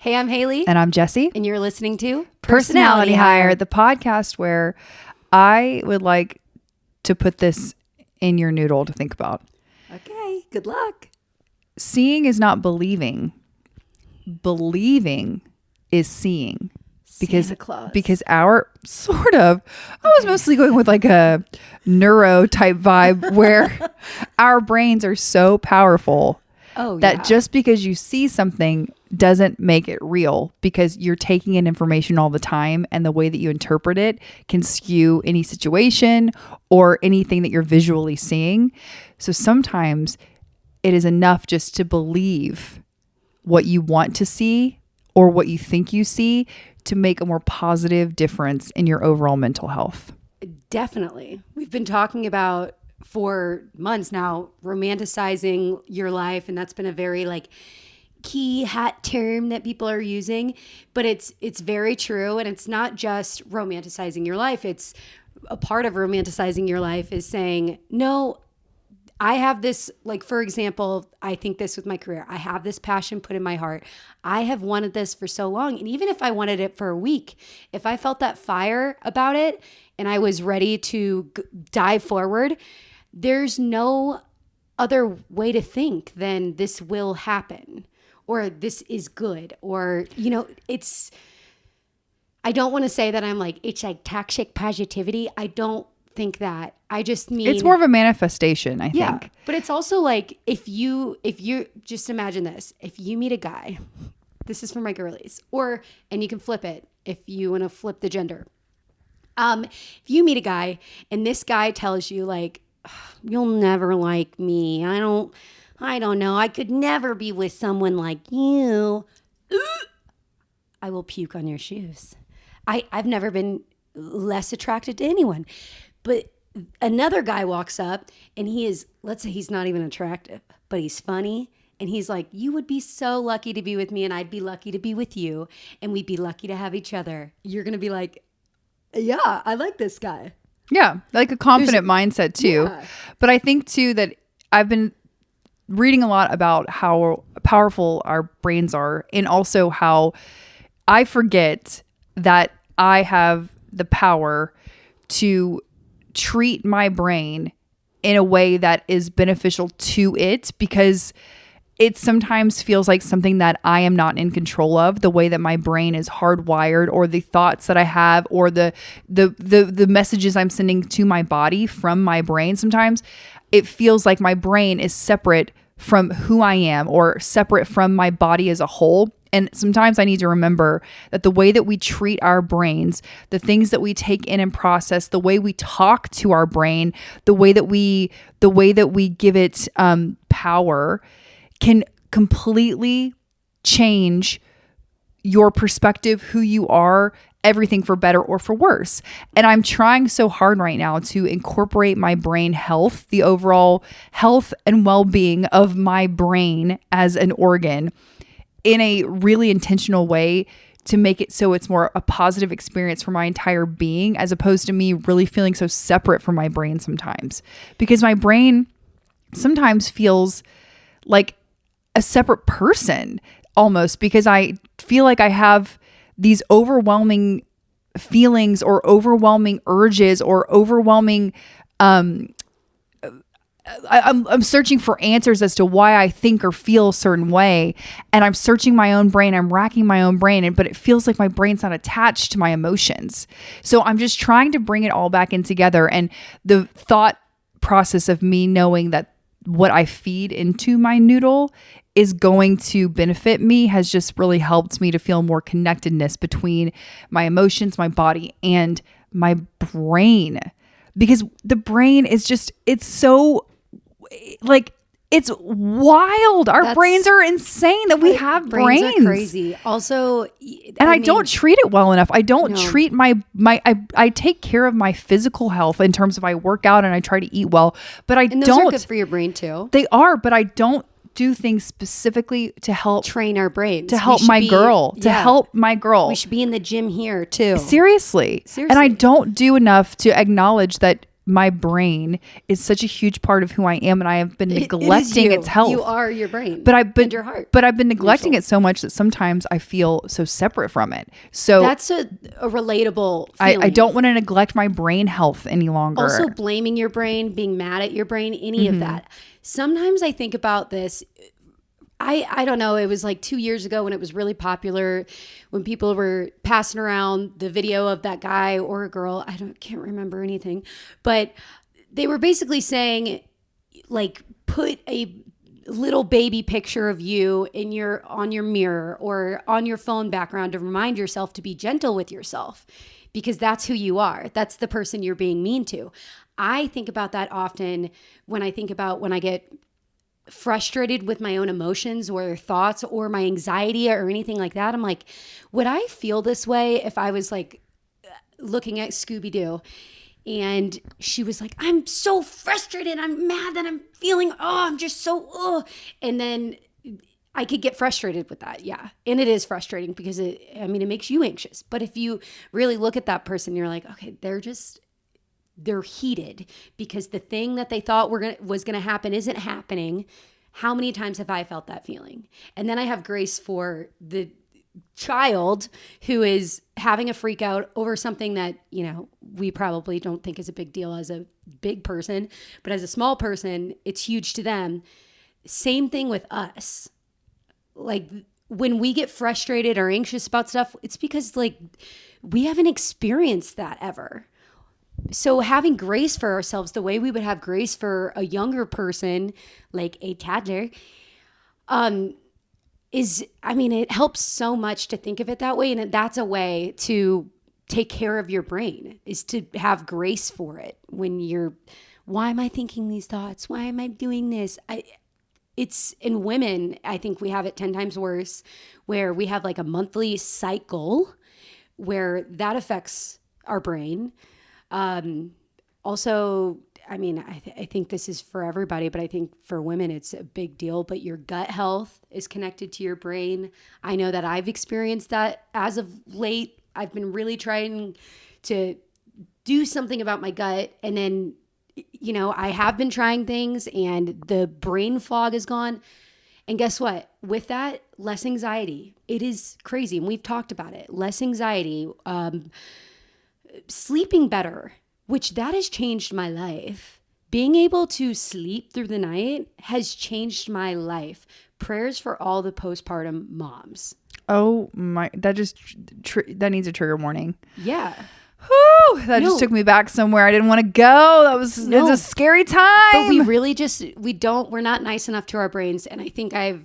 Hey, I'm Hailey. And I'm Jessi. And you're listening to Personality Hire, the podcast where I would like to put this in your noodle to think about. Okay, good luck. Seeing is not believing. Believing is seeing. Because our sort of, I was mostly going with like a neuro type vibe where our brains are so powerful that just because you see something doesn't make it real, because you're taking in information all the time, and the way that you interpret it can skew any situation or anything that you're visually seeing. So sometimes it is enough just to believe what you want to see or what you think you see to make a more positive difference in your overall mental health. Definitely. We've been talking about for months now, romanticizing your life. And that's been a very key hot term that people are using, but it's very true. And it's not just romanticizing your life. It's a part of romanticizing your life is saying, no, I have this, for example, I think this with my career. I have this passion put in my heart. I have wanted this for so long. And even if I wanted it for a week, if I felt that fire about it and I was ready to dive forward, there's no other way to think than this will happen or this is good or, I don't want to say that it's like toxic positivity. I don't think that. I just mean it's more of a manifestation, I think. But it's also if you just imagine this, if you meet a guy, this is for my girlies, and you can flip it if you want to flip the gender. If you meet a guy and this guy tells you you'll never like me. I don't know. I could never be with someone like you. I will puke on your shoes. I've never been less attracted to anyone. But another guy walks up and he is, let's say he's not even attractive, but he's funny. And he's like, you would be so lucky to be with me and I'd be lucky to be with you. And we'd be lucky to have each other. You're going to be like, yeah, I like this guy. Yeah, like a confident mindset too. Yeah. But I think too that I've been reading a lot about how powerful our brains are, and also how I forget that I have the power to treat my brain in a way that is beneficial to it, because it sometimes feels like something that I am not in control of, the way that my brain is hardwired, or the thoughts that I have, or the messages I'm sending to my body from my brain. Sometimes it feels like my brain is separate from who I am, or separate from my body as a whole. And sometimes I need to remember that the way that we treat our brains, the things that we take in and process, the way we talk to our brain, the way that we give it power, can completely change your perspective, who you are, everything for better or for worse. And I'm trying so hard right now to incorporate my brain health, the overall health and well-being of my brain as an organ, in a really intentional way, to make it so it's more a positive experience for my entire being, as opposed to me really feeling so separate from my brain sometimes. Because my brain sometimes feels like a separate person almost, because I feel like I have these overwhelming feelings or overwhelming urges or overwhelming I'm searching for answers as to why I think or feel a certain way, and I'm searching my own brain, I'm racking my own brain, but it feels like my brain's not attached to my emotions. So I'm just trying to bring it all back in together, and the thought process of me knowing that what I feed into my noodle is going to benefit me has just really helped me to feel more connectedness between my emotions, my body, and my brain. Because the brain is just, it's so it's wild. Our brains are insane that we have brains. Are crazy. Also, I don't treat it well enough. I don't treat I take care of my physical health in terms of I work out and I try to eat well, but those are good for your brain too. They are, but I don't do things specifically to help train our brains, to help my girl. We should be in the gym here too. Seriously. And I don't do enough to acknowledge that my brain is such a huge part of who I am, and I have been neglecting its health. You are your brain, and your heart. But I've been neglecting it so much that sometimes I feel so separate from it. So that's a relatable feeling. I don't want to neglect my brain health any longer. Also, blaming your brain, being mad at your brain, any of that. Sometimes I think about this. I don't know. It was like 2 years ago when it was really popular, when people were passing around the video of that guy or a girl. Can't remember anything, but they were basically saying, like, put a little baby picture of you on your mirror or on your phone background to remind yourself to be gentle with yourself, because that's who you are. That's the person you're being mean to. I think about that often when I think about when I get frustrated with my own emotions or thoughts or my anxiety or anything like that. I'm like, would I feel this way if I was like looking at Scooby-Doo and she was like, I'm so frustrated, I'm mad that I'm feeling, I'm just so, and then I could get frustrated with that. Yeah. And it is frustrating because it makes you anxious. But if you really look at that person, you're like, okay, they're heated because the thing that they thought was going to happen isn't happening. How many times have I felt that feeling? And then I have grace for the child who is having a freak out over something that, we probably don't think is a big deal as a big person, but as a small person, it's huge to them. Same thing with us. Like when we get frustrated or anxious about stuff, it's because like we haven't experienced that ever. So having grace for ourselves the way we would have grace for a younger person, like a toddler, it helps so much to think of it that way. And that's a way to take care of your brain, is to have grace for it when why am I thinking these thoughts? Why am I doing this? It's in women, I think we have it 10 times worse, where we have like a monthly cycle where that affects our brain. Also, I think this is for everybody, but I think for women, it's a big deal, but your gut health is connected to your brain. I know that I've experienced that as of late. I've been really trying to do something about my gut. And then, I have been trying things and the brain fog is gone. And guess what? With that, less anxiety. It is crazy. And we've talked about it. Less anxiety, sleeping better, which that has changed my life. Being able to sleep through the night has changed my life. Prayers for all the postpartum moms. Oh my, that needs a trigger warning. Yeah. Whew, that just took me back somewhere I didn't want to go. It's a scary time. But we really we're not nice enough to our brains. And I think I've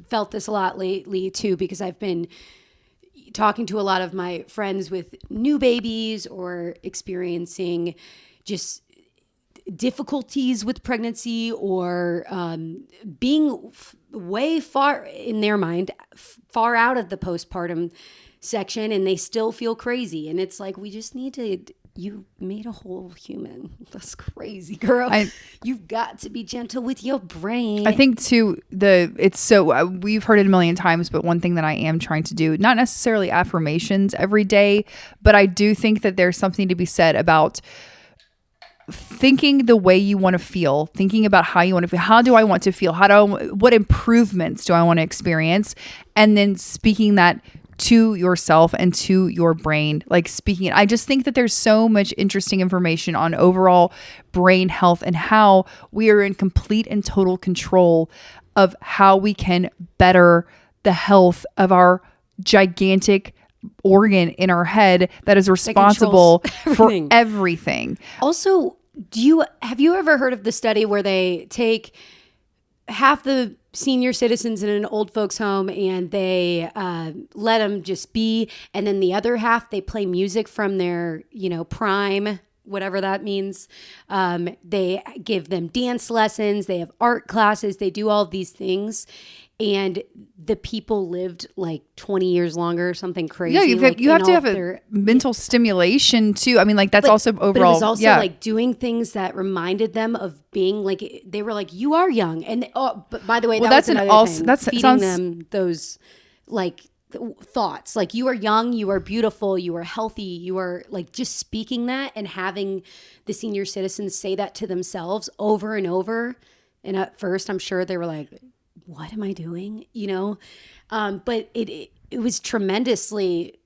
felt this a lot lately too, because I've been talking to a lot of my friends with new babies or experiencing just difficulties with pregnancy or being way far, in their mind, far out of the postpartum section, and they still feel crazy. And it's like, we just need to, you made a whole human. That's crazy, girl. You've got to be gentle with your brain. I think too, we've heard it a million times, but one thing that I am trying to do, not necessarily affirmations every day, but I do think that there's something to be said about thinking the way you want to feel, thinking about how you want to feel. How do I want to feel? What improvements do I want to experience? And then speaking that to yourself and to your brain, like speaking it. I just think that there's so much interesting information on overall brain health and how we are in complete and total control of how we can better the health of our gigantic organ in our head that is responsible for everything. Also, have you ever heard of the study where they take half the senior citizens in an old folks home and they let them just be, and then the other half they play music from their prime, whatever that means. They give them dance lessons, they have art classes, they do all of these things, and the people lived like 20 years longer or something crazy. Yeah, you have to have a mental stimulation too. That's also overall. But it was also like doing things that reminded them of being like, they were like, you are young. And but by the way, that was another thing. Feeding them those like thoughts. Like, you are young, you are beautiful, you are healthy, you are like, just speaking that and having the senior citizens say that to themselves over and over. And at first, I'm sure they were like, what am I doing? You know? But it was tremendously,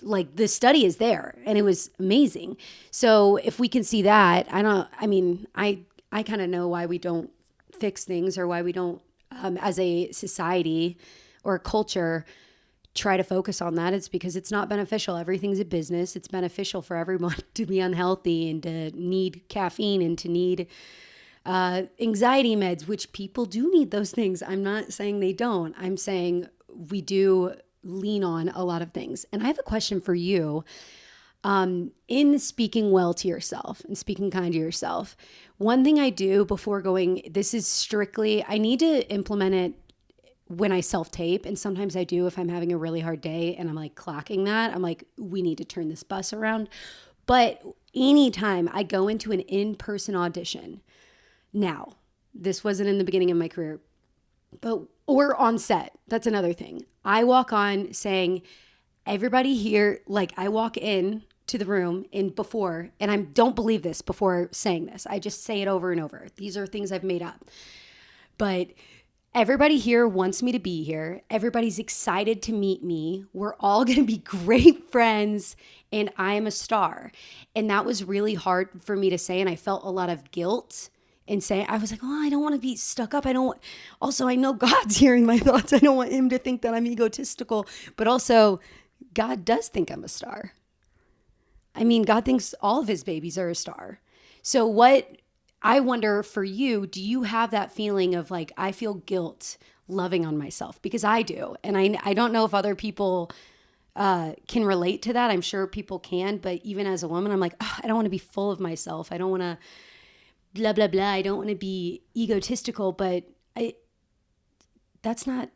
like, the study is there and it was amazing. So if we can see that, I kind of know why we don't fix things, or why we don't, as a society or a culture, try to focus on that. It's because it's not beneficial. Everything's a business. It's beneficial for everyone to be unhealthy and to need caffeine and to need anxiety meds, which people do need those things. I'm not saying they don't. I'm saying we do lean on a lot of things. And I have a question for you. In speaking well to yourself and speaking kind to yourself, one thing I do before going, this is strictly, I need to implement it when I self-tape. And sometimes I do if I'm having a really hard day and I'm like clocking that. I'm like, we need to turn this bus around. But anytime I go into an in-person audition, now, this wasn't in the beginning of my career, or on set, that's another thing. I walk on saying, everybody here, like, I walk in to the room and I don't believe this before saying this. I just say it over and over. These are things I've made up. But everybody here wants me to be here. Everybody's excited to meet me. We're all going to be great friends, and I am a star. And that was really hard for me to say, and I felt a lot of guilt in saying, I was like, oh, I don't want to be stuck up. I know God's hearing my thoughts. I don't want him to think that I'm egotistical, but also God does think I'm a star. I mean, God thinks all of his babies are a star. So what I wonder for you, do you have that feeling of like, I feel guilt loving on myself? Because I do. And I don't know if other people can relate to that. I'm sure people can, but even as a woman, I'm like, oh, I don't want to be full of myself. I don't want to blah, blah, blah. I don't want to be egotistical, but that's not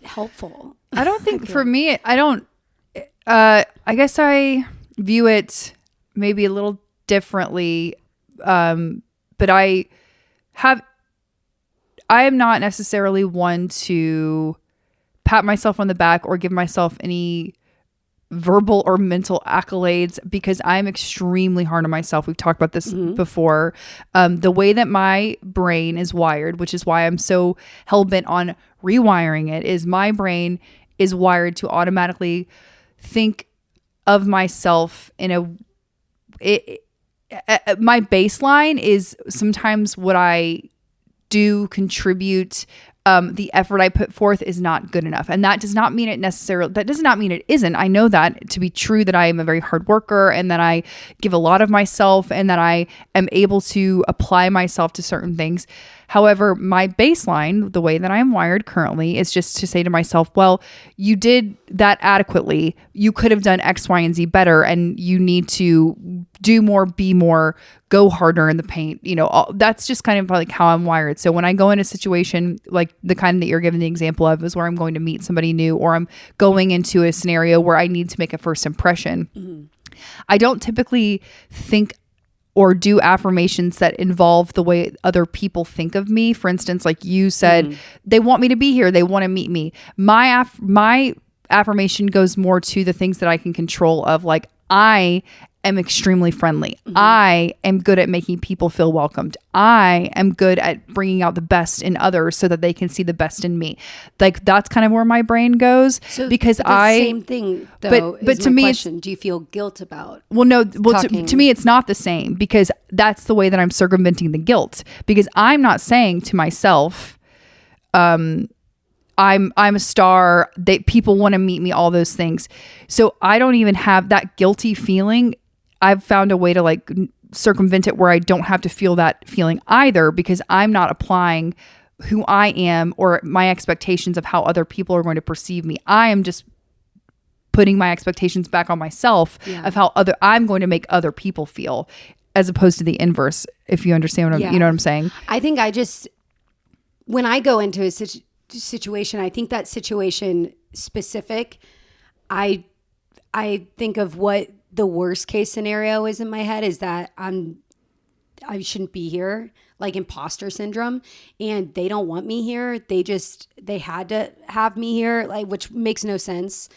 helpful. I don't think for me, I guess I view it maybe a little differently. But I am not necessarily one to pat myself on the back or give myself any verbal or mental accolades, because I'm extremely hard on myself. We've talked about this before. The way that my brain is wired, which is why I'm so hell-bent on rewiring it, is my brain is wired to automatically think of myself in my baseline is sometimes what I do contribute. The effort I put forth is not good enough. And that does not mean it isn't. I know that to be true, that I am a very hard worker and that I give a lot of myself and that I am able to apply myself to certain things. However, my baseline, the way that I am wired currently, is just to say to myself, well, you did that adequately. You could have done X, Y, and Z better, and you need to do more, be more, go harder in the paint. You know, that's just kind of like how I'm wired. So when I go in a situation like the kind that you're giving the example of, is where I'm going to meet somebody new, or I'm going into a scenario where I need to make a first impression, I don't typically think or do affirmations that involve the way other people think of me. For instance, like you said, they want me to be here. They want to meet me. My affirmation goes more to the things that I can control, of like, I am extremely friendly. I am good at making people feel welcomed. I am good at bringing out the best in others so that they can see the best in me. Like, that's kind of where my brain goes. So, because same thing though. But to me, question. Do you feel guilt about? Well, no. Well, to me, it's not the same, because that's the way that I'm circumventing the guilt. Because I'm not saying to myself, I'm a star, that people want to meet me, all those things. So I don't even have that guilty feeling. I've found a way to like circumvent it where I don't have to feel that feeling either, because I'm not applying who I am or my expectations of how other people are going to perceive me. I am just putting my expectations back on myself of how I'm going to make other people feel, as opposed to the inverse, if you understand what you know what I'm saying. I think when I go into a situation, I think that situation specific, I think of what the worst case scenario is in my head, is that I shouldn't be here. like imposter syndrome, and they don't want me here. They had to have me here, like, which makes no sense.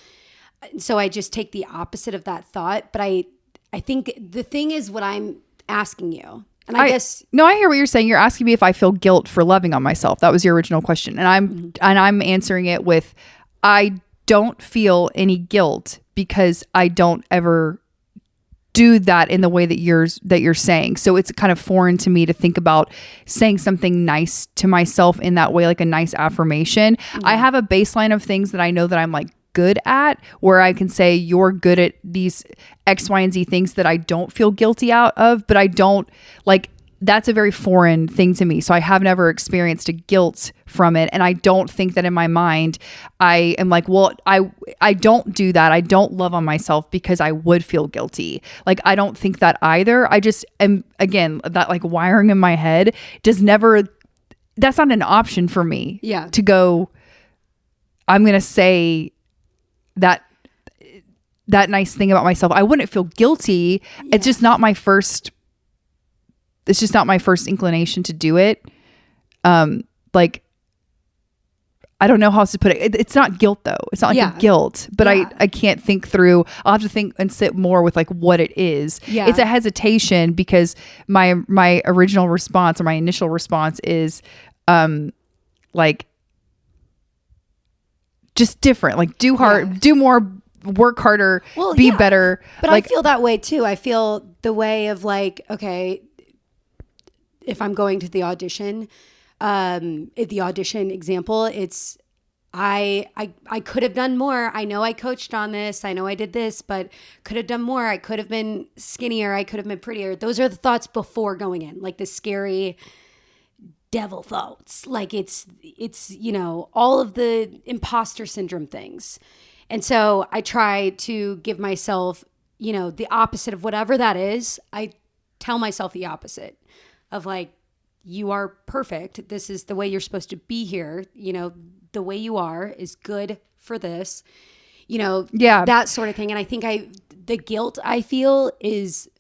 So I just take the opposite of that thought. But I think the thing is what I'm asking you. And I guess no, I hear what you're saying. You're asking me if I feel guilt for loving on myself. That was your original question. And I'm answering it with, I don't feel any guilt because I don't ever do that in the way that you're saying. So it's kind of foreign to me to think about saying something nice to myself in that way, like a nice affirmation. Mm-hmm. I have a baseline of things that I know that I'm like good at, where I can say you're good at these X, Y, and Z things that I don't feel guilty out of, but I don't like, that's a very foreign thing to me. So I have never experienced a guilt from it. And I don't think that in my mind, I am like, well, I don't do that. I don't love on myself because I would feel guilty. Like, I don't think that either. I just am, again, that like wiring in my head that's not an option for me. Yeah. To go, I'm going to say that nice thing about myself. I wouldn't feel guilty. Yeah. It's just not my first inclination to do it. Like, I don't know how else to put it. It's not guilt though. It's not like a guilt, but I can't think through. I'll have to think and sit more with like what it is. Yeah. It's a hesitation because my original response or my initial response is, like, just different, like do more, work harder, be better. But like, I feel that way too. I feel the way of like, okay, if I'm going to the audition, the audition example, it's, I could have done more. I know I coached on this. I know I did this, but could have done more. I could have been skinnier. I could have been prettier. Those are the thoughts before going in, like the scary devil thoughts. Like it's, you know, all of the imposter syndrome things. And so I try to give myself, you know, the opposite of whatever that is. I tell myself the opposite of like, you are perfect. This is the way you're supposed to be here. You know, the way you are is good for this, you know, that sort of thing. And I think the guilt I feel is,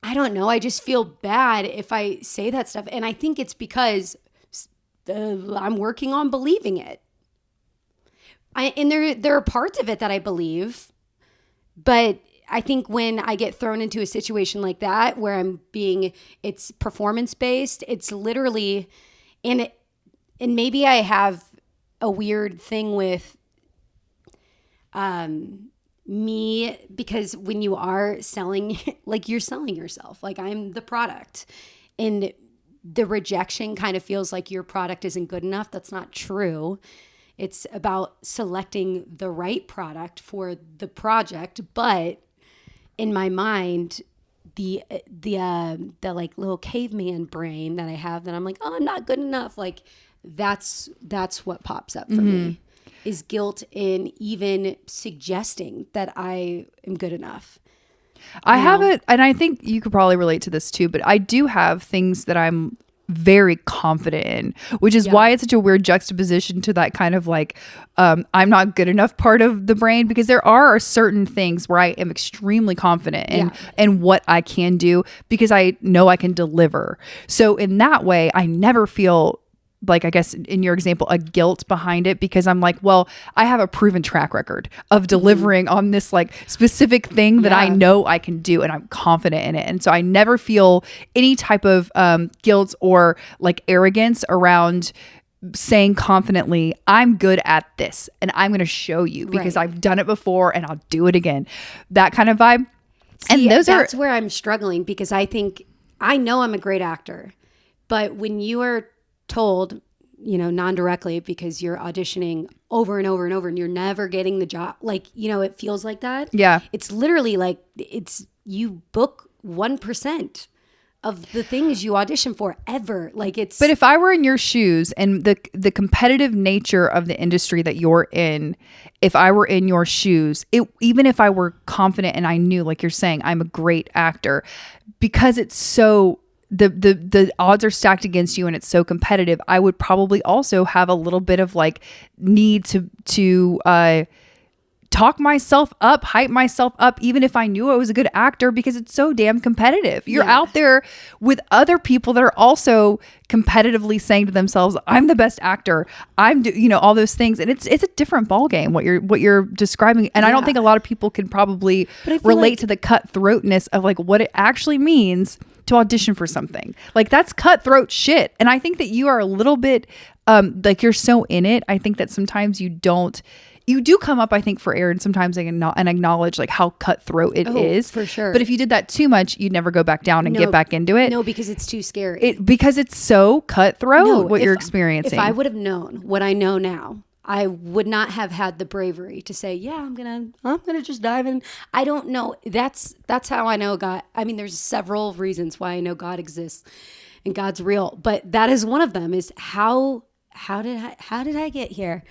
I don't know. I just feel bad if I say that stuff. And I think it's because I'm working on believing it. And there are parts of it that I believe, but I think when I get thrown into a situation like that, where it's performance based, it's literally, and maybe I have a weird thing with me, because when you are selling, like you're selling yourself, like I'm the product, and the rejection kind of feels like your product isn't good enough. That's not true. It's about selecting the right product for the project. But in my mind, the like little caveman brain that I have, that I'm like, oh, I'm not good enough. Like that's what pops up for me. Is guilt in even suggesting that I am good enough. I have it, and I think you could probably relate to this too, but I do have things that I'm very confident in, which is why it's such a weird juxtaposition to that kind of like, I'm not good enough part of the brain, because there are certain things where I am extremely confident in what I can do, because I know I can deliver. So in that way, I never feel like, I guess in your example, a guilt behind it, because I'm like, well, I have a proven track record of delivering on this like specific thing that I know I can do, and I'm confident in it. And so I never feel any type of guilt or like arrogance around saying confidently, I'm good at this and I'm going to show you because I've done it before and I'll do it again. That kind of vibe. See, and that's where I'm struggling, because I know I'm a great actor, but when you are told, you know, non-directly, because you're auditioning over and over and over and you're never getting the job, like, you know, it feels like that. Yeah. It's literally like, you book 1% of the things you audition for ever. Like it's. But if I were in your shoes, and the competitive nature of the industry that you're in, if I were in your shoes, even if I were confident and I knew, like you're saying, I'm a great actor, because it's so, the odds are stacked against you and it's so competitive, I would probably also have a little bit of like need to talk myself up, hype myself up, even if I knew I was a good actor, because it's so damn competitive. You're out there with other people that are also competitively saying to themselves, I'm the best actor. All those things. And it's a different ballgame, what you're describing. And I don't think a lot of people can probably relate to the cutthroatness of like what it actually means to audition for something. Like that's cutthroat shit. And I think that you are a little bit like you're so in it. I think that sometimes you do come up, I think, for air and sometimes and acknowledge like how cutthroat it is. For sure. But if you did that too much, you'd never go back down and get back into it. No, because it's too scary. Because it's so cutthroat what you're experiencing. If I would have known what I know now, I would not have had the bravery to say, yeah, I'm gonna just dive in. I don't know. That's how I know God. I mean, there's several reasons why I know God exists and God's real, but that is one of them. Is how did I get here?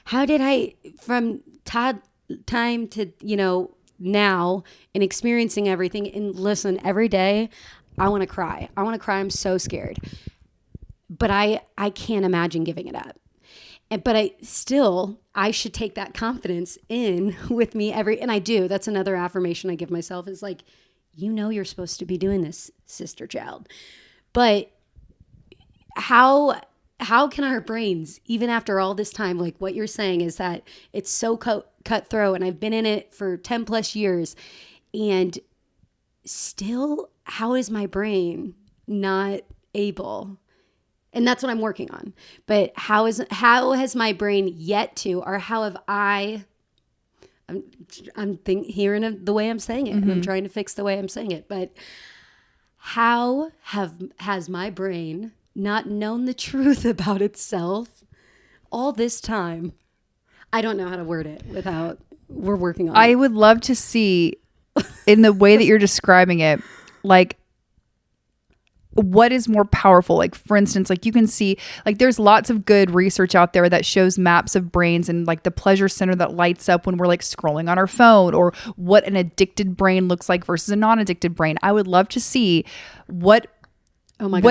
How did I, from time to, now, and experiencing everything, and listen, every day, I want to cry. I'm so scared. But I can't imagine giving it up. But I should take that confidence in with me and I do. That's another affirmation I give myself is like, you're supposed to be doing this, sister child. But how can our brains, even after all this time, like what you're saying is that it's so cutthroat, and I've been in it for 10 plus years, and still, how is my brain not able? And that's what I'm working on. But how has my brain yet to, or how have I'm hearing the way I'm saying it, and I'm trying to fix the way I'm saying it. But how has my brain not known the truth about itself all this time? I don't know how to word it without, we're working on it. I would love to see, in the way that you're describing it, like, what is more powerful? Like, for instance, like you can see, like there's lots of good research out there that shows maps of brains and like the pleasure center that lights up when we're like scrolling on our phone, or what an addicted brain looks like versus a non-addicted brain. I would love to see what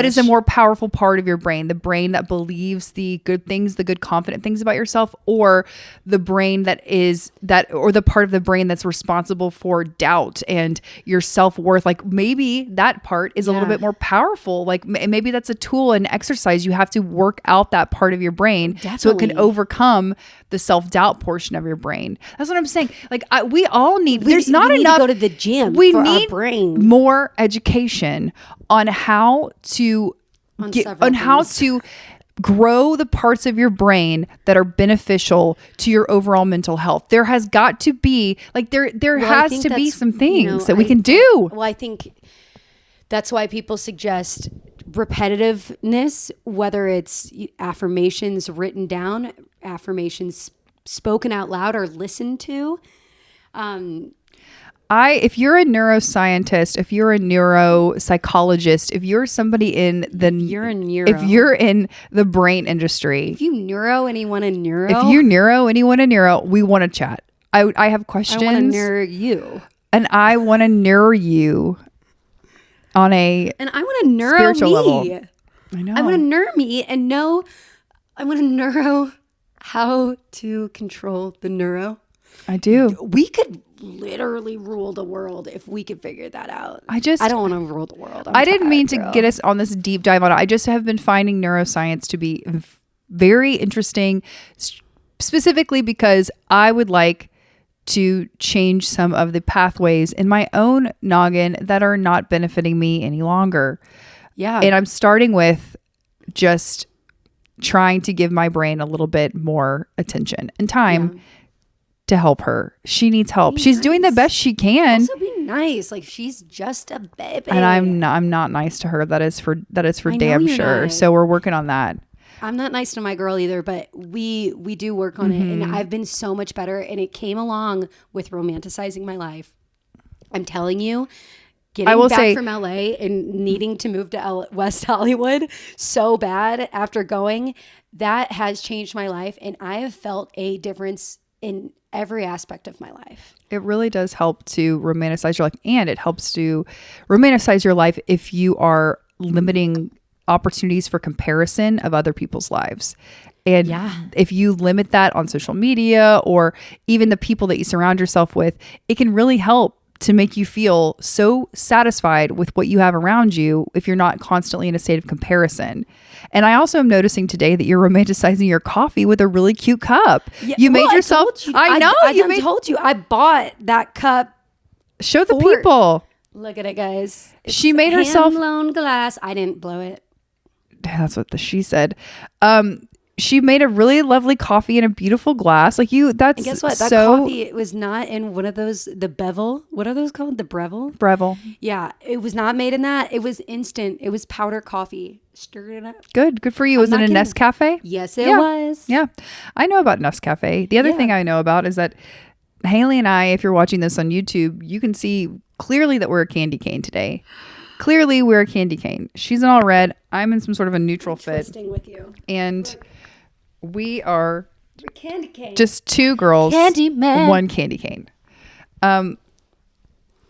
is a more powerful part of your brain? The brain that believes the good things, the good confident things about yourself, or the brain or the part of the brain that's responsible for doubt and your self-worth. Like maybe that part is a little bit more powerful. Like maybe that's a tool and exercise. You have to work out that part of your brain so it can overcome the self-doubt portion of your brain. That's what I'm saying. Like we all need, there's not enough to go to the gym. We for need our brain. More education on how to grow the parts of your brain that are beneficial to your overall mental health. There has got to be there has to be some things that we can do. Well, I think that's why people suggest repetitiveness, whether it's affirmations written down, affirmations spoken out loud or listened to. If you're a neuroscientist, if you're a neuropsychologist, if you're somebody in the if you're in the brain industry, if you neuro anyone in neuro, we want to chat. I have questions. I want to neuro you, and I want to neuro you on a and I want to neuro spiritual me. level. I know. I want to neuro me and know. I want to neuro how to control the neuro. I do. We could literally rule the world if we could figure that out. I don't want to rule the world. I didn't mean to get us on this deep dive on it. I just have been finding neuroscience to be very interesting, specifically because I would like to change some of the pathways in my own noggin that are not benefiting me any longer. Yeah. And I'm starting with just trying to give my brain a little bit more attention and time to help her. She needs help. She's doing the best she can. Also be nice. Like she's just a baby. And I'm not nice to her. That is for damn sure. So we're working on that. I'm not nice to my girl either, but we do work on it. And I've been so much better. And it came along with romanticizing my life. I'm telling you, getting back from LA and needing to move to West Hollywood so bad after going, that has changed my life. And I have felt a difference in every aspect of my life. It really does help to romanticize your life, and it helps to romanticize your life if you are limiting opportunities for comparison of other people's lives. And Yeah. if you limit that on social media or even the people that you surround yourself with, it can really help to make you feel so satisfied with what you have around you if you're not constantly in a state of comparison. And I also am noticing today that you're romanticizing your coffee with a really cute cup. Yeah, You made yourself. I know. I told you. I bought that cup. Show the people. Look at it, guys. It's She made herself. hand-blown glass. I didn't blow it. That's what she said. She made a really lovely coffee in a beautiful glass. Like you, that's And guess what? That so coffee, it was not in one of those, the bevel. What are those called? The Breville? Breville. Yeah. It was not made in that. It was instant. It was powder coffee. Stir it up. Good for you. Was it a Nescafe? Yes, it was. Yeah. I know about Nescafe. The other thing I know about is that Hailey and I, if you're watching this on YouTube, you can see clearly that we're a candy cane today. Clearly we're a candy cane. She's in all red. I'm in some sort of a neutral fit. Twisting with you. And we are candy cane. just two girls, Candy man. one candy cane.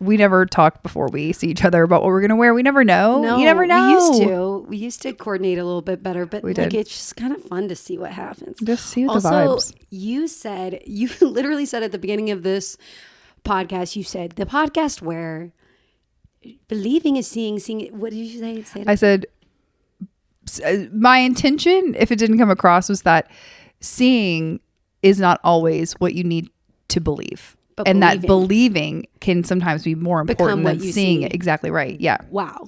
We never talk before we see each other about what we're gonna wear. We never know. No, You never know. We used to coordinate a little bit better, but did. it's just kind of fun to see what happens. Just see what the Also, vibes. you literally said at the beginning of this podcast, you said the podcast where believing is seeing. What did you say? I said my intention, if it didn't come across, was that seeing is not always what you need to believe. But and that believing can sometimes be more important than seeing see. it. Exactly right. Yeah. Wow.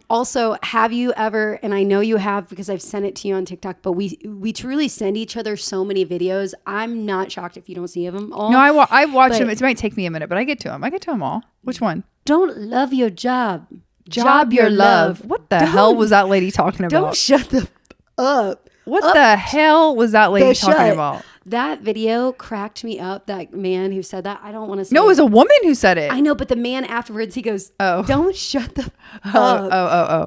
Also, have you ever, and I know you have because I've sent it to you on TikTok, but we truly send each other so many videos. I'm not shocked if you don't see them all. No, I watch them. It might take me a minute, but I get to them. I get to them all. Which one? Don't love your job. Job your love. What the hell was that lady talking about? Don't shut the up. What the hell was that lady talking about? That video cracked me up. That man who said that, I don't want to say. No, it was a woman who said it. I know, but the man afterwards, he goes, Oh. don't shut the Oh.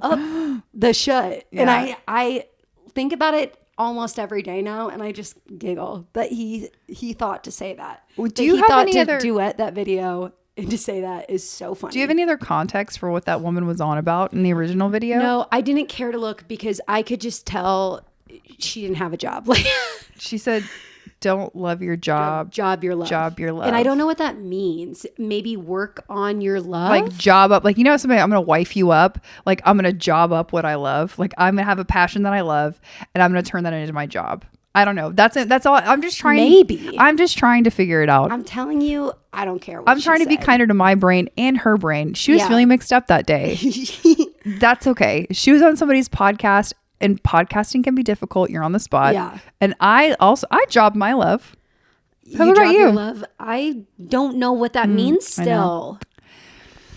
up the shut. Yeah. And I think about it almost every day now, and I just giggle that he thought to say that. Do you have any other duet that video and to say that is so funny. Do you have any other context for what that woman was on about in the original video? No, I didn't care to look because I could just tell she didn't have a job. Like she said, don't love your job. Job your love. Job your love. And I don't know what that means. Maybe work on your love. Like job up. Like, you know, something, I'm going to wife you up. Like, I'm going to job up what I love. Like, I'm going to have a passion that I love and I'm going to turn that into my job. I don't know. That's it. That's all. I'm just trying. Maybe. I'm just trying to figure it out. I'm telling you, I don't care what I'm trying to be kinder to my brain and her brain. She was feeling mixed up that day. That's okay. She was on somebody's podcast, and podcasting can be difficult. You're on the spot. Yeah. And I job my love. How You about job you? your love. I don't know what that means still.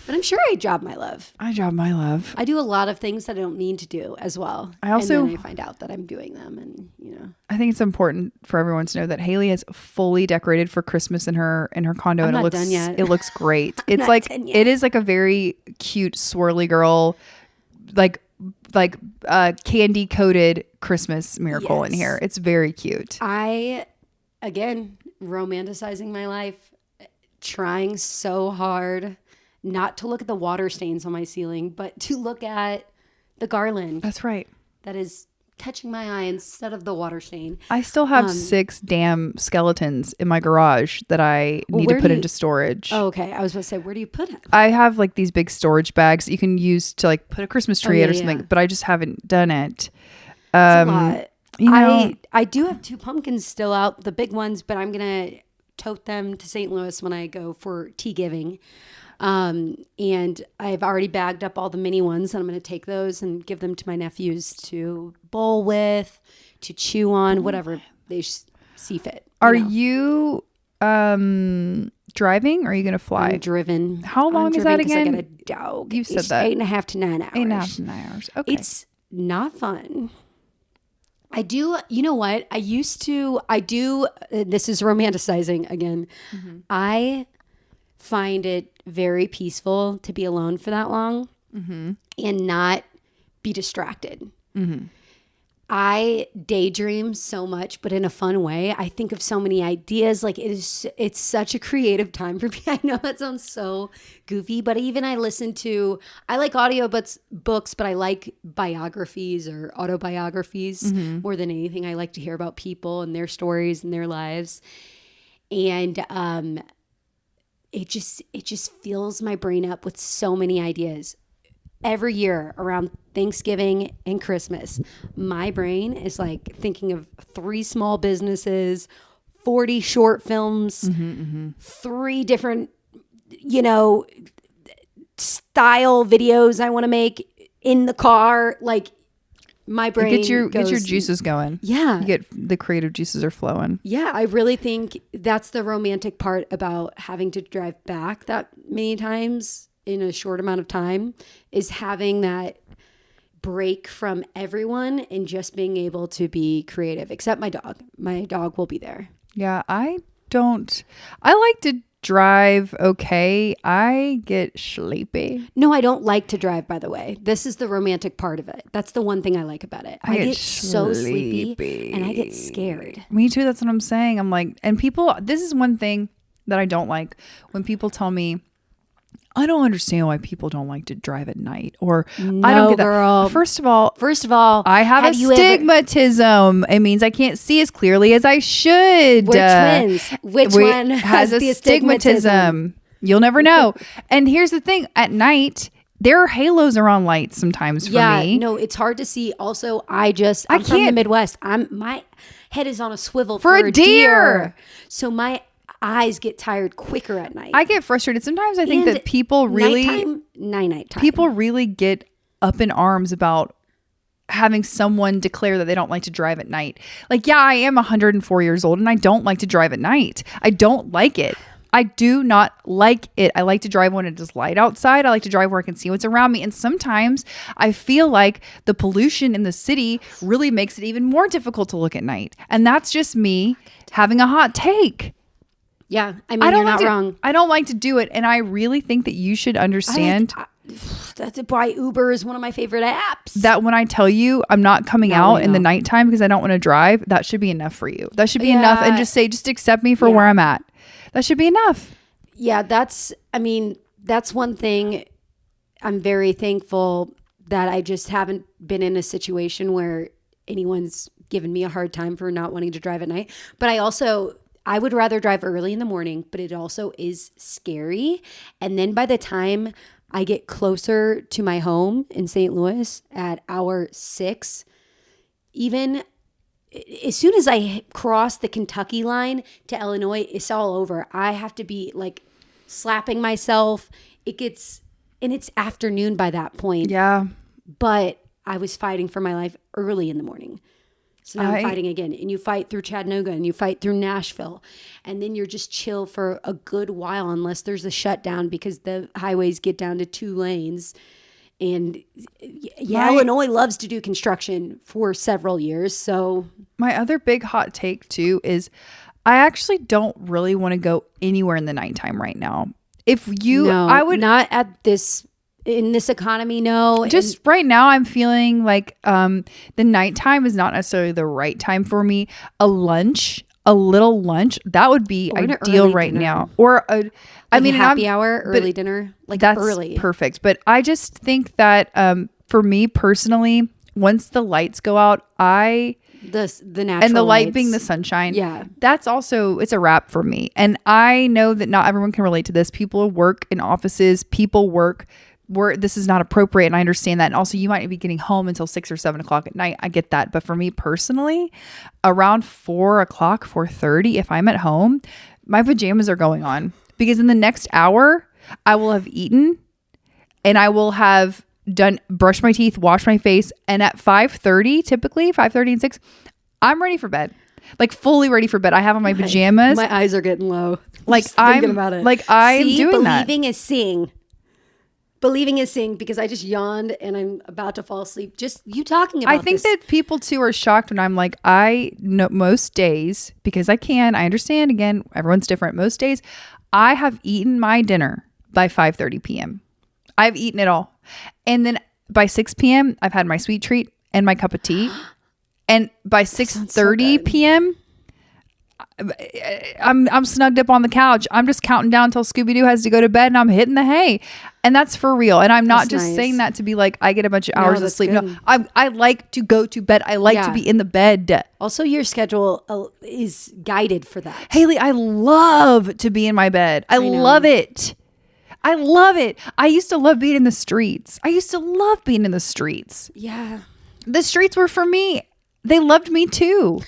But I'm sure I job my love. I job my love. I do a lot of things that I don't need to do as well. I also- and then I find out that I'm doing them, and I think it's important for everyone to know that Hailey is fully decorated for Christmas in her condo, I'm and not it looks done yet. it looks great. It's not like done yet. it is like a very cute swirly girl, like candy coated Christmas miracle in Yes. here. It's very cute. I, again, romanticizing my life, trying so hard not to look at the water stains on my ceiling, but to look at the garland That's right. that is catching my eye instead of the water stain. I still have 6 damn skeletons in my garage that I need to where put do you- into storage. Oh, okay. I was going to say, where do you put it? I have like these big storage bags that you can use to like put a Christmas tree in or something, but I just haven't done it. It's a lot. You know, I do have 2 pumpkins still out, the big ones, but I'm going to tote them to St. Louis when I go for tea giving. And I've already bagged up all the mini ones, and I'm going to take those and give them to my nephews to bowl with, to chew on, whatever they see fit. are you driving or are you going to fly? I'm driven. How long I'm is that driven 'cause again? I got a dog. You've said It's that. 8.5 to 9 hours. 8.5 to 9 hours. Okay. It's not fun. I do, you know what? I do, this is romanticizing again. Mm-hmm. I find it very peaceful to be alone for that long Mm-hmm. and not be distracted. I daydream so much, but in a fun way. I think of so many ideas. Like it's such a creative time for me. I know that sounds so goofy, but even I like books, but I like biographies or autobiographies more than anything. I like to hear about people and their stories and their lives. And it just fills my brain up with so many ideas. Every year around Thanksgiving and Christmas, my brain is like thinking of 3 small businesses, 40 short films, 3 different, style videos I want to make in the car. Like my brain get your juices going. Yeah. You get the creative juices are flowing. Yeah. I really think that's the romantic part about having to drive back that many times in a short amount of time, is having that break from everyone and just being able to be creative, except my dog. My dog will be there. Yeah, I like to drive okay. I get sleepy. No, I don't like to drive, by the way. This is the romantic part of it. That's the one thing I like about it. I get so sleepy and I get scared. Me too. That's what I'm saying. I'm like, and this is one thing that I don't like when people tell me, I don't understand why people don't like to drive at night, or no, I don't get that. Girl. First of all, I have astigmatism. It means I can't see as clearly as I should. We're twins. Which one has the astigmatism? You'll never know. And here's the thing: at night, there are halos around lights sometimes for me. Yeah, no, it's hard to see. Also, I'm from the Midwest. My head is on a swivel for a deer. So my eyes get tired quicker at night. I get frustrated. Sometimes I think that people really nighttime. People really get up in arms about having someone declare that they don't like to drive at night. Like, yeah, I am 104 years old and I don't like to drive at night. I don't like it. I do not like it. I like to drive when it is light outside. I like to drive where I can see what's around me. And sometimes I feel like the pollution in the city really makes it even more difficult to look at night. And that's just me having a hot take. Yeah, I mean, you're not wrong. I don't like to do it, and I really think that you should understand. That's why Uber is one of my favorite apps. That when I tell you I'm not coming out in the nighttime because I don't want to drive, that should be enough for you. That should be enough, and just accept me for where I'm at. That should be enough. Yeah, that's one thing. I'm very thankful that I just haven't been in a situation where anyone's given me a hard time for not wanting to drive at night. But I would rather drive early in the morning, but it also is scary. And then by the time I get closer to my home in St. Louis at hour 6, even as soon as I cross the Kentucky line to Illinois, it's all over. I have to be like slapping myself. It's afternoon by that point. Yeah. But I was fighting for my life early in the morning. So now I'm fighting again. And you fight through Chattanooga and you fight through Nashville. And then you're just chill for a good while unless there's a shutdown because the highways get down to 2 lanes. And Illinois loves to do construction for several years. So my other big hot take too is I actually don't really want to go anywhere in the nighttime right now. I would not at this in this economy, no. Just right now, I'm feeling like the nighttime is not necessarily the right time for me. A little lunch, that would be ideal right now. Or happy hour, early dinner, like that's early. Perfect. But I just think that for me personally, once the lights go out, the natural and the light being the sunshine, that's also, it's a wrap for me. And I know that not everyone can relate to this. People work in offices, people work where this is not appropriate, and I understand that. And also, you might be getting home until 6 or 7 o'clock at night. I get that. But for me personally, around 4 o'clock, 4:30, if I'm at home, my pajamas are going on, because in the next hour, I will have eaten and I will have brushed my teeth, washed my face, and at 5:30, typically 5:30 and 6, I'm ready for bed. Like fully ready for bed. I have on my pajamas. My eyes are getting low. Like I'm thinking about it. Like I'm doing that. Believing is seeing. Believing is seeing, because I just yawned and I'm about to fall asleep. Just you talking about this. I think that people too are shocked when I'm like, I know most days, because I understand, again, everyone's different. Most days I have eaten my dinner by 5:30 p.m. I've eaten it all. And then by 6 p.m. I've had my sweet treat and my cup of tea. And by 6:30 p.m., I'm snugged up on the couch. I'm just counting down until Scooby-Doo has to go to bed, and I'm hitting the hay. And that's for real. And I'm not just saying that to be like, I get a bunch of hours of sleep. Good. No, I like to go to bed. I like to be in the bed. Also, your schedule is guided for that. Hailey, I love to be in my bed. I love it. I love it. I used to love being in the streets. Yeah. The streets were for me. They loved me too.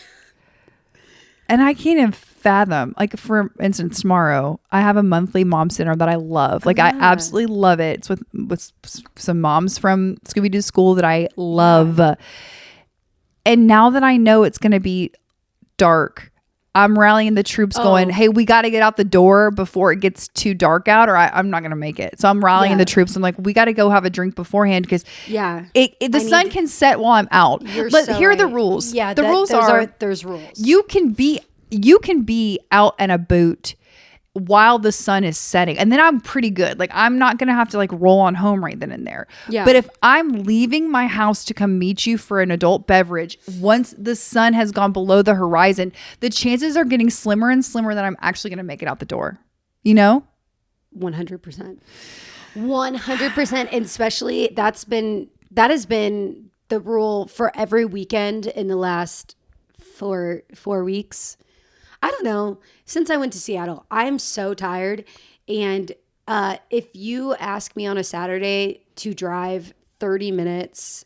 And I can't even fathom, like, for instance, tomorrow I have a monthly mom center that I love. Like, I absolutely love it. It's with some moms from Scooby-Doo school that I love. Yeah. And now that I know it's going to be dark, I'm rallying the troops going, hey, we got to get out the door before it gets too dark out, or I'm not going to make it. So I'm rallying the troops. I'm like, we got to go have a drink beforehand because the sun can set while I'm out. But here are the rules. Yeah, the rules there's rules. You can be out and about while the sun is setting, and then I'm pretty good. Like, I'm not gonna have to like roll on home right then and there. Yeah. But if I'm leaving my house to come meet you for an adult beverage, once the sun has gone below the horizon, the chances are getting slimmer and slimmer that I'm actually gonna make it out the door. 100%. 100%. And especially that has been the rule for every weekend in the last 4 weeks. I don't know. Since I went to Seattle, I'm so tired. And if you ask me on a Saturday to drive 30 minutes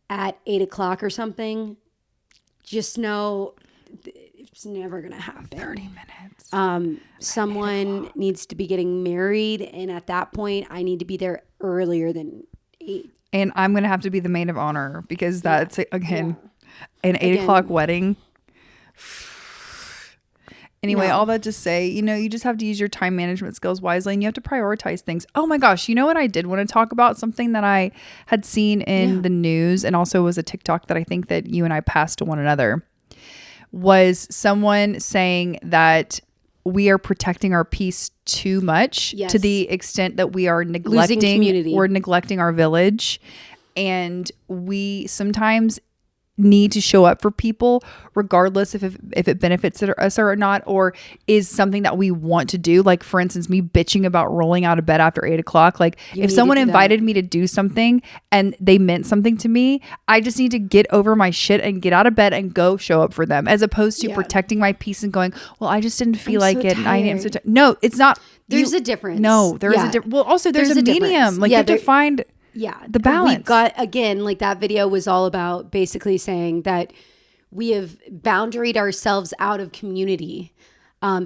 at 8 o'clock or something, just know it's never going to happen. 30 minutes. Someone needs to be getting married. And at that point, I need to be there earlier than 8. And I'm going to have to be the maid of honor because that's, an 8 o'clock wedding. Anyway, all that to say, you just have to use your time management skills wisely, and you have to prioritize things. Oh my gosh, you know what I did want to talk about? Something that I had seen in the news, and also was a TikTok that I think that you and I passed to one another, was someone saying that we are protecting our peace too much to the extent that we are neglecting our village. And we sometimes need to show up for people regardless if it benefits us or not, or is something that we want to do. Like, for instance, me bitching about rolling out of bed after 8 o'clock. Like, if someone invited me to do something and they meant something to me, I just need to get over my shit and get out of bed and go show up for them, as opposed to protecting my peace and going, well, I just didn't feel like it. I am so tired. No, it's not. There's a difference. No, there is a difference. Well, also there's a medium. Difference. Like, you have to find the balance. We've got, again, like, that video was all about basically saying that we have boundaried ourselves out of community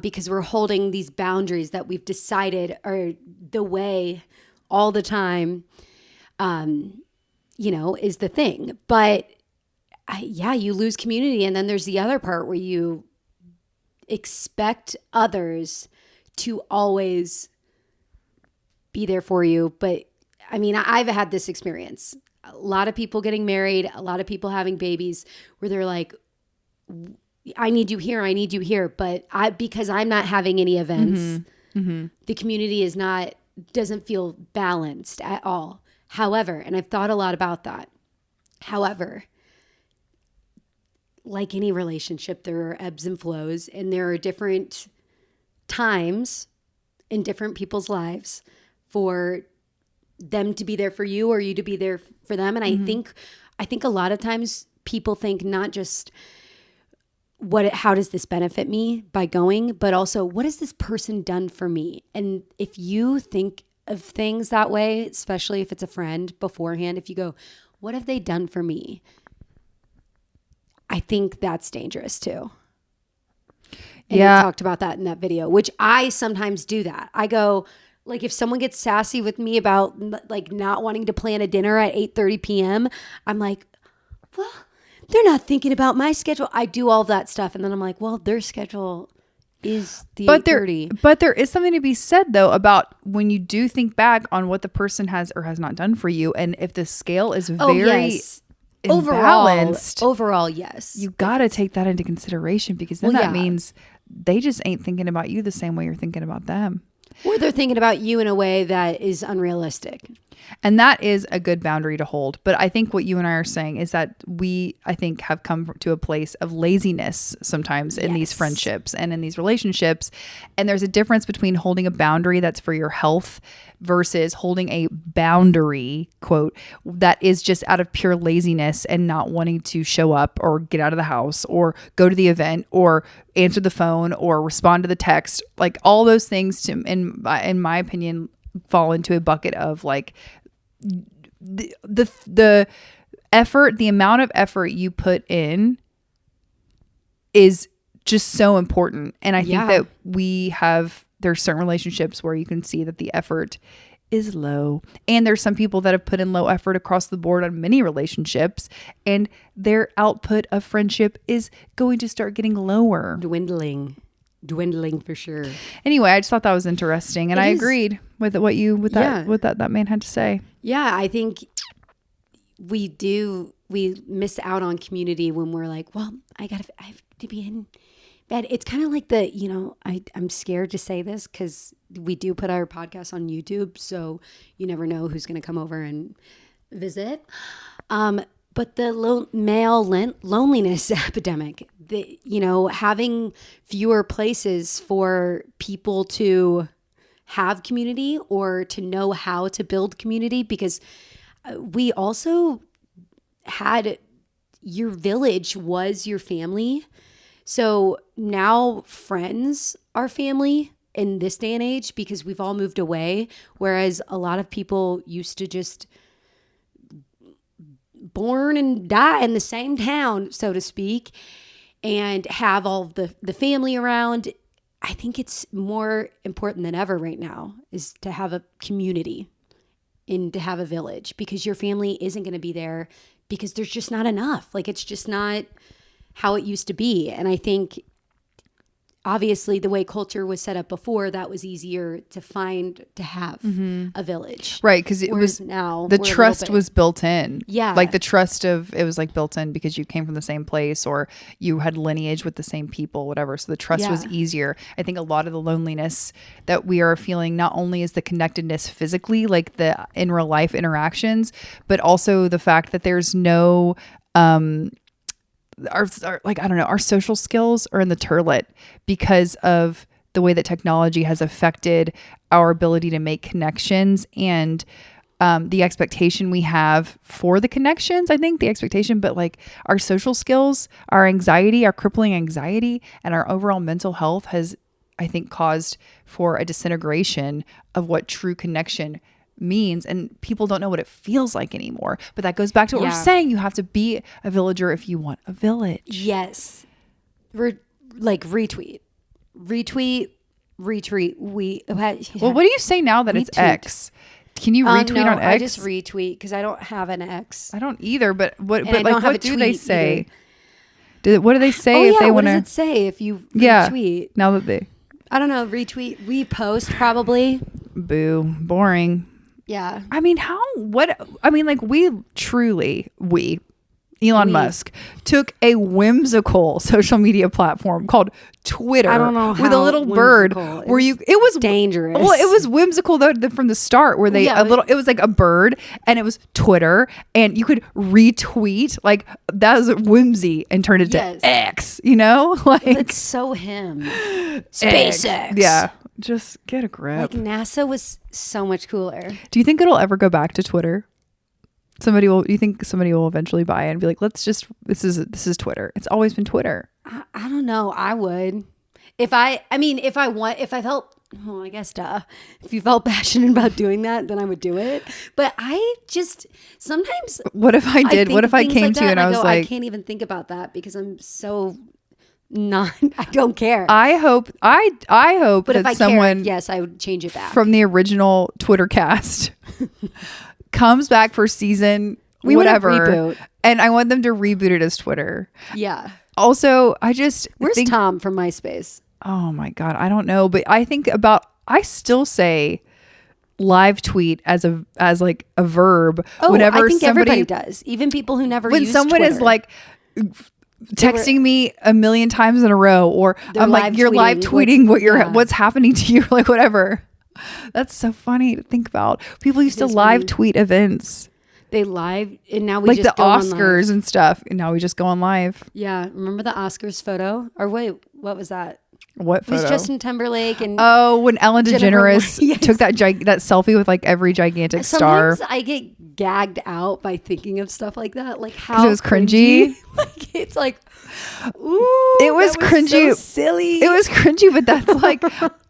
because we're holding these boundaries that we've decided are the way all the time, is the thing. But you lose community. And then there's the other part where you expect others to always be there for you. But I mean, I've had this experience. A lot of people getting married, a lot of people having babies where they're like, I need you here. But because I'm not having any events, the community doesn't feel balanced at all. However, and I've thought a lot about that. However, like any relationship, there are ebbs and flows, and there are different times in different people's lives for them to be there for you or you to be there for them. And I think a lot of times people think not just how does this benefit me by going, but also what has this person done for me? And if you think of things that way, especially if it's a friend beforehand, if you go, what have they done for me? I think that's dangerous too. And I talked about that in that video, which I sometimes do that. I go, like, if someone gets sassy with me about like not wanting to plan a dinner at 8:30 p.m., I'm like, well, they're not thinking about my schedule. I do all that stuff. And then I'm like, well, their schedule is the 8:30. But there is something to be said, though, about when you do think back on what the person has or has not done for you. And if the scale is very imbalanced. Overall, yes. You got to take that into consideration, because then that means they just ain't thinking about you the same way you're thinking about them. Or they're thinking about you in a way that is unrealistic. And that is a good boundary to hold. But I think what you and I are saying is that I think, have come to a place of laziness sometimes in these friendships and in these relationships. And there's a difference between holding a boundary that's for your health versus holding a boundary, quote, that is just out of pure laziness and not wanting to show up or get out of the house or go to the event or answer the phone or respond to the text. Like all those things, in my opinion, fall into a bucket of like the effort, the amount of effort you put in is just so important. And I think that there's certain relationships where you can see that the effort is low. And there's some people that have put in low effort across the board on many relationships, and their output of friendship is going to start getting lower. Dwindling for sure. Anyway, I just thought that was interesting, and I agreed with what that man had to say. Yeah, I think we miss out on community when we're like, well, I have to be in bed. It's kind of like I'm scared to say this because we do put our podcast on YouTube, so you never know who's going to come over and visit. But the male loneliness epidemic, having fewer places for people to have community or to know how to build community, because we also had your village was your family. So now friends are family in this day and age because we've all moved away. Whereas a lot of people used to just born and die in the same town, so to speak, and have all the family around. I think it's more important than ever right now is to have a community and to have a village, because your family isn't going to be there because there's just not enough. Like, it's just not how it used to be. And I think obviously the way culture was set up before, that was easier to find, to have a village. Right. Because it was now the trust was built in. Yeah. Like it was like built in because you came from the same place or you had lineage with the same people, whatever. So the trust was easier. I think a lot of the loneliness that we are feeling not only is the connectedness physically, like the in real life interactions, but also the fact that there's no, our social skills are in the toilet because of the way that technology has affected our ability to make connections and the expectation we have for the connections. I think the expectation, but like our social skills, our anxiety, our crippling anxiety, and our overall mental health has, I think, caused for a disintegration of what true connection means, and people don't know what it feels like anymore. But that goes back to what we're saying. You have to be a villager if you want a village. Yes. Retweet. Well, what do you say now that it's X? Can you retweet on X? I just retweet because I don't have an X. I don't either, but what do they say? Either. What do they say if they want to? What does it say if you retweet? Now that they, I don't know, retweet, repost probably. Boo, boring. Yeah. I mean, Elon Musk took a whimsical social media platform called Twitter. I don't know how with a little bird where it was dangerous. Well, it was whimsical though from the start where it was like a bird and it was Twitter and you could retweet, like that was whimsy and turned it to X, like it's so him. SpaceX. Yeah. Just get a grip. Like NASA was so much cooler. Do you think it'll ever go back to Twitter? Do you think somebody will eventually buy it and be like, this is Twitter. It's always been Twitter. I don't know. I would. If you felt passionate about doing that, then I would do it. But I just sometimes. What if I did? What if I came to you and I was like, I can't even think about that because I'm so I don't care. I hope but that if someone cared, yes, I would change it back from the original Twitter cast comes back for season whatever reboot. And I want them to reboot it as Twitter. Yeah. Also, where's Tom from MySpace? Oh my God, I don't know, but I still say live tweet as like a verb. Whenever I think everybody does, even people who never when use someone Twitter. is like texting me a million times in a row, or I'm like, you're live tweeting what's happening to you, like whatever. That's so funny to think about. People used to is live funny. tweet events. They live, and now we Like just the go on live. Oscars and stuff. And now we just go on live. Yeah, remember the Oscars photo? Or wait, what was that? What It was photo? Justin Timberlake and Oh, when Ellen Jennifer DeGeneres Lawrence. Yes. took that that selfie with like every gigantic star. sometimes I get gagged out by thinking of stuff like that. Like how 'Cause it was cringy? Like it's like, ooh, It was that cringy. so silly. It was cringy, but that's like,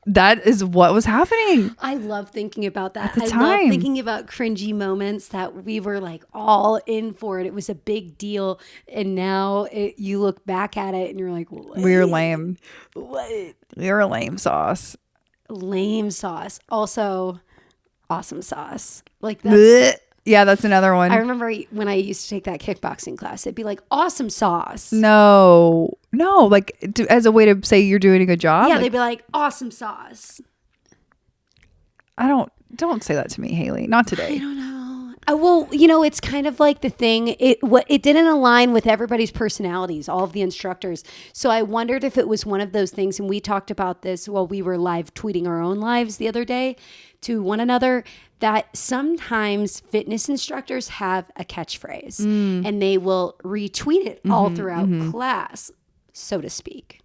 that is what was happening. I love thinking about that. the I love time. thinking about cringy moments that we were like all in for it. It was a big deal. And now you look back at it and you're like, what? We were lame. What? We were lame sauce. Lame sauce. Also, awesome sauce. Like that's, Blech. Yeah, that's another one. I remember when I used to take that kickboxing class, it'd be like, awesome sauce. No, like as a way to say you're doing a good job. Yeah, Like, they'd be like, awesome sauce. don't say that to me, Hailey. Not I today. don't know. Well, it's kind of like the thing. It didn't align with everybody's personalities, all of the instructors. So I wondered if it was one of those things. And we talked about this while we were live tweeting our own lives the other day to one another. That sometimes fitness instructors have a catchphrase and they will retweet it all throughout class, so to speak.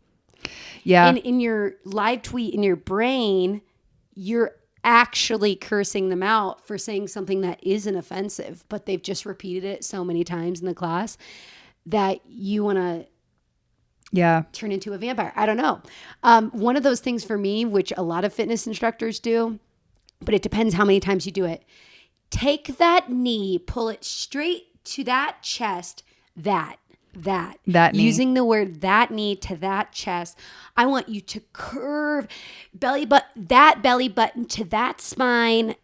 Yeah. And in your live tweet in your brain, you're actually cursing them out for saying something that isn't offensive, but they've just repeated it so many times in the class that you want to turn into a vampire. I don't know. One of those things for me, which a lot of fitness instructors do, but it depends how many times you do it. Take that knee, pull it straight to that chest, that knee. using the word that knee to that chest. I want you to curve belly button to that spine.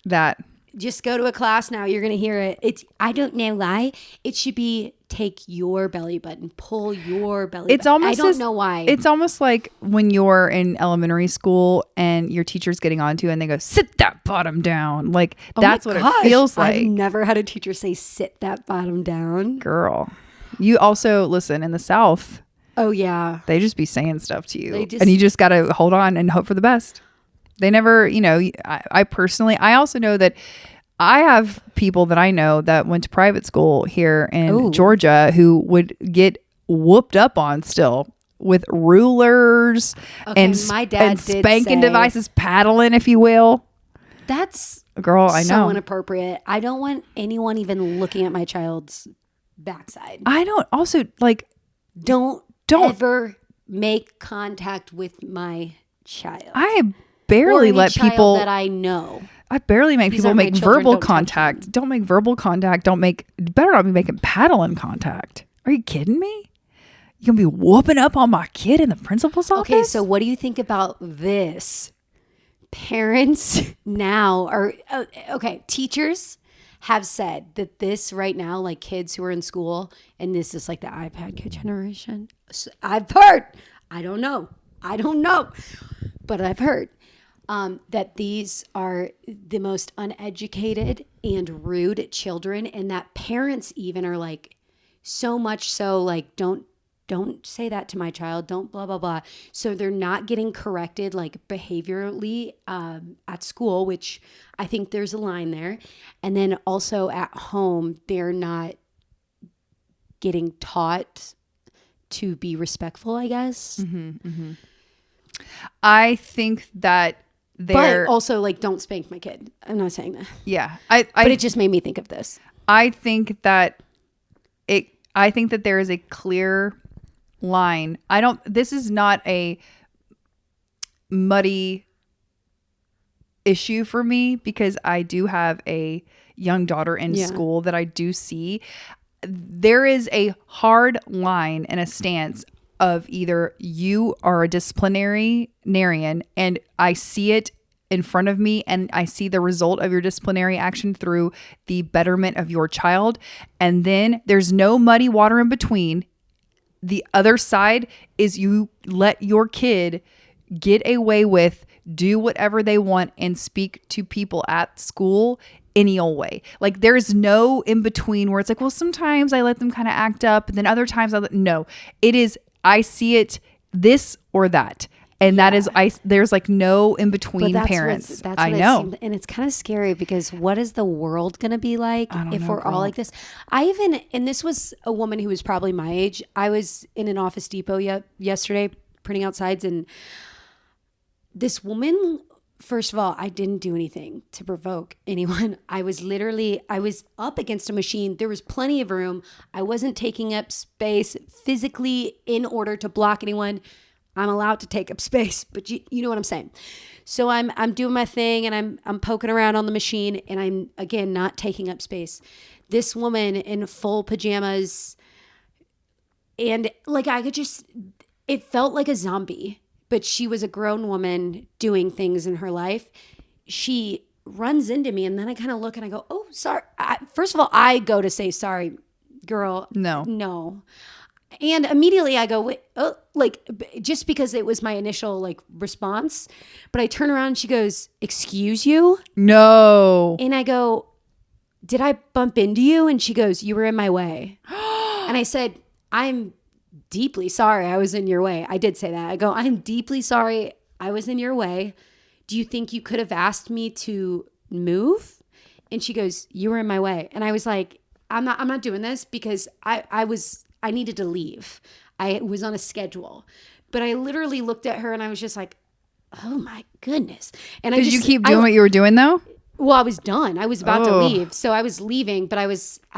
That. Just go to a class now. You're going to hear it. I don't know why. It should be take your belly button, pull your belly It's button. almost I don't know why. It's almost like when you're in elementary school and your teacher's getting onto you and they go, sit that bottom down. Like that's what it feels like. I've never had a teacher say, sit that bottom down. Girl. You also listen in the South. Oh, yeah. They just be saying stuff to you. They And you just got to hold on and hope for the best. They never, I personally, I also know that I have people that I know that went to private school here in Georgia who would get whooped up on still with rulers and my dad and did spanking say- devices, paddling, if you will. That's Girl, I so know. inappropriate. I don't want anyone even looking at my child's backside. I don't also like, Don't Don't. ever make contact with my child. I or barely any let child people, that I know. I barely make These people aren't my make children, verbal don't touch contact. Don't make verbal contact. Better not be making paddling contact. Are you kidding me? You gonna be whooping up on my kid in the principal's office? Okay, so what do you think about this? Parents now are okay. Teachers have said that this right now, like kids who are in school, and this is like the iPad kid generation. I've heard. I don't know, but I've heard that these are the most uneducated and rude children, and that parents even are like so much so like don't say that to my child, don't blah blah blah. So they're not getting corrected like behaviorally at school, which I think there's a line there, and then also at home they're not getting taught to be respectful, I guess. I think that they're But also like don't spank my kid. I'm not saying that, yeah. but it just made me think of this. I think that there is a clear line. This is not a muddy issue for me because I do have a young daughter in school that I do see. There is a hard line and a stance of either you are a disciplinarian and I see it in front of me and I see the result of your disciplinary action through the betterment of your child. And then there's no muddy water in between. The other side is you let your kid get away with do whatever they want and speak to people at school any old way. Like there's no in between where it's like, well, sometimes I let them kind of act up and then other times no, it is, I see it this or that. And that is, there's like no in between parents. That's I know. And it's kind of scary because what is the world going to be like if we're all like this? And this was a woman who was probably my age. I was in an Office Depot yesterday printing out sides, and this woman, first of all, I didn't do anything to provoke anyone. I was up against a machine. There was plenty of room. I wasn't taking up space physically in order to block anyone. I'm allowed to take up space, but you know what I'm saying. So I'm doing my thing, and I'm poking around on the machine, and I'm again not taking up space. This woman in full pajamas, and like it felt like a zombie, but she was a grown woman doing things in her life. She runs into me, and then I kind of look and I go, "Oh, sorry." First of all, I go to say, "Sorry, girl." No. And immediately I go, wait, oh, like, just because it was my initial like response, but I turn around and she goes, "Excuse you?" No. And I go, "Did I bump into you?" And she goes, "You were in my way." And I said, "I'm deeply sorry I was in your way." I did say that. I go, "I'm deeply sorry I was in your way. Do you think you could have asked me to move?" And she goes, "You were in my way." And I was like, I'm not doing this because I needed to leave. I was on a schedule. But I literally looked at her and I was just like, oh my goodness. And Did you keep doing what you were doing though? Well, I was done. I was about to leave. So I was leaving, but I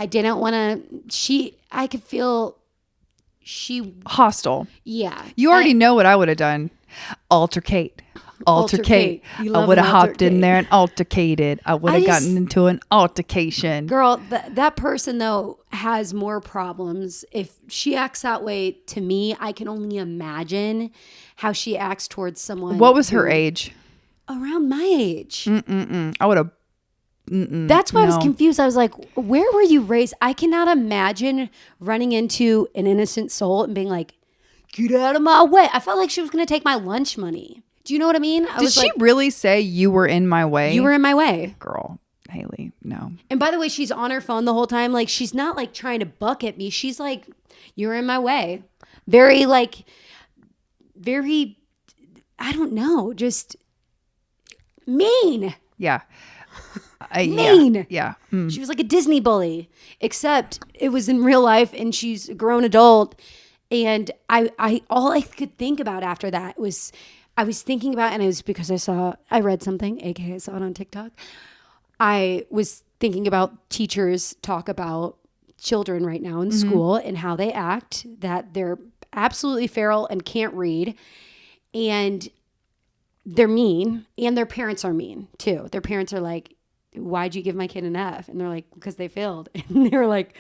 didn't want to, I could feel hostile. Yeah. You already know what I would have done. Altercate. I would have hopped in there and altercated. I would have gotten into an altercation. Girl, that person though has more problems. If she acts that way to me, I can only imagine how she acts towards someone. What was her age? Around my age. I would have. That's why I was confused. I was like, where were you raised? I cannot imagine running into an innocent soul and being like, "Get out of my way." I felt like she was going to take my lunch money. Do you know what I mean? Did she really say you were in my way? You were in my way. Girl, Hailey, no. And by the way, she's on her phone the whole time. Like, she's not like trying to buck at me. She's like, "You were in my way." Very, I don't know, just mean. Yeah. Mean. Yeah. She was like a Disney bully, except it was in real life and she's a grown adult. And I all I could think about after that was, I was thinking about, and it was because I read something, aka I saw it on TikTok. I was thinking about teachers talk about children right now in school and how they act, that they're absolutely feral and can't read, and they're mean, and their parents are mean too. Their parents are like, "Why'd you give my kid an F?" And they're like, "Because they failed." And they're like,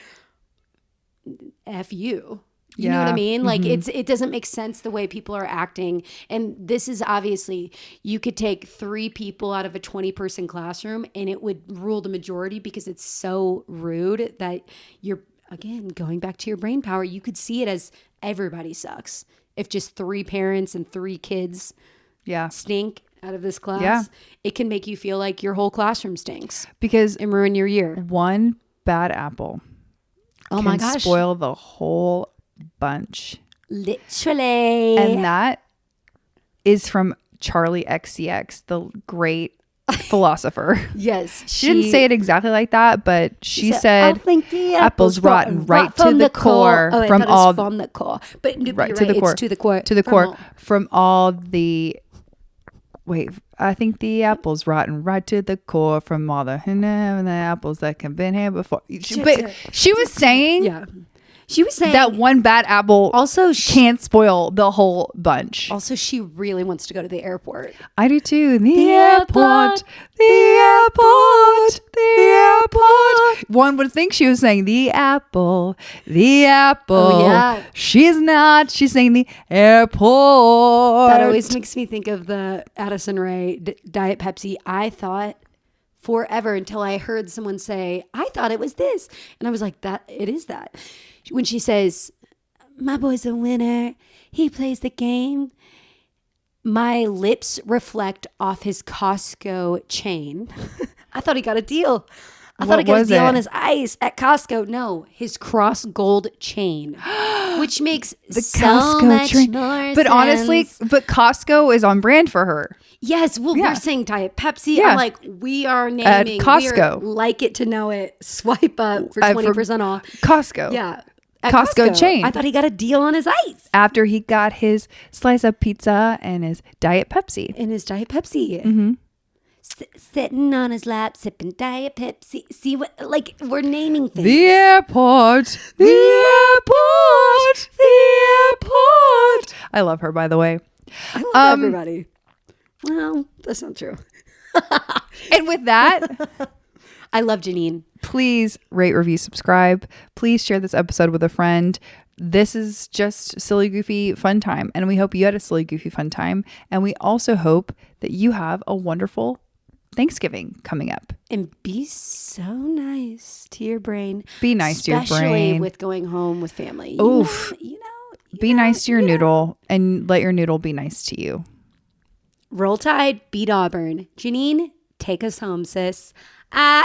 "F you." You know what I mean? Like it doesn't make sense the way people are acting. And this is obviously, you could take 3 people out of a 20-person classroom and it would rule the majority because it's so rude that you're, again, going back to your brain power, you could see it as everybody sucks. If just 3 parents and 3 kids stink out of this class, it can make you feel like your whole classroom stinks. And ruin your year. One bad apple can spoil the whole bunch. Literally. And that is from Charlie XCX, the great philosopher. Yes. She didn't say it exactly like that, but she said, "I think the apple's rotten right to the core." Oh, from all from the core. But right to the core. It's to the core. To the core. From all the... Wait, I think the apple's rotten right to the core from all the apples that have been here before. But she was saying... She was saying that one bad apple also can't spoil the whole bunch. Also, she really wants to go to the airport. I do too. The airport. One would think she was saying the apple. Oh, yeah. She's not. She's saying the airport. That always makes me think of the Addison Rae Diet Pepsi. I thought forever until I heard someone say, "I thought it was this." And I was like, it is that. When she says, "My boy's a winner, he plays the game," my lips reflect off his Costco chain. I thought he got a deal. I thought I What got a was deal on it? his ice at Costco. No, his cross gold chain, which makes so much train. more But honestly, sense. but Costco is on brand for her. Yes, well, Yeah. we're saying Diet Pepsi. Yeah. I'm like, we are naming Costco. We are like it to know it. Swipe up for 20% off. Costco. Yeah. At Costco chain. I thought he got a deal on his ice. After he got his slice of pizza and his Diet Pepsi. In his Diet Pepsi. Mm-hmm. Sitting on his lap, sipping Diet Pepsi. See what, like, we're naming things. The airport. The airport. The airport. I love her, by the way. I love everybody. Well, that's not true. And with that, I love Janine. please rate, review, subscribe. Please share this episode with a friend. This is just silly, goofy, fun time. And we hope you had a silly, goofy, fun time. And we also hope that you have a wonderful Thanksgiving coming up. And be so nice to your brain. Be nice to your brain. Especially with going home with family. Oof. Be nice to your you know. noodle and let your noodle be nice to you. Roll Tide, beat Auburn. Janine, take us home, sis. Ah.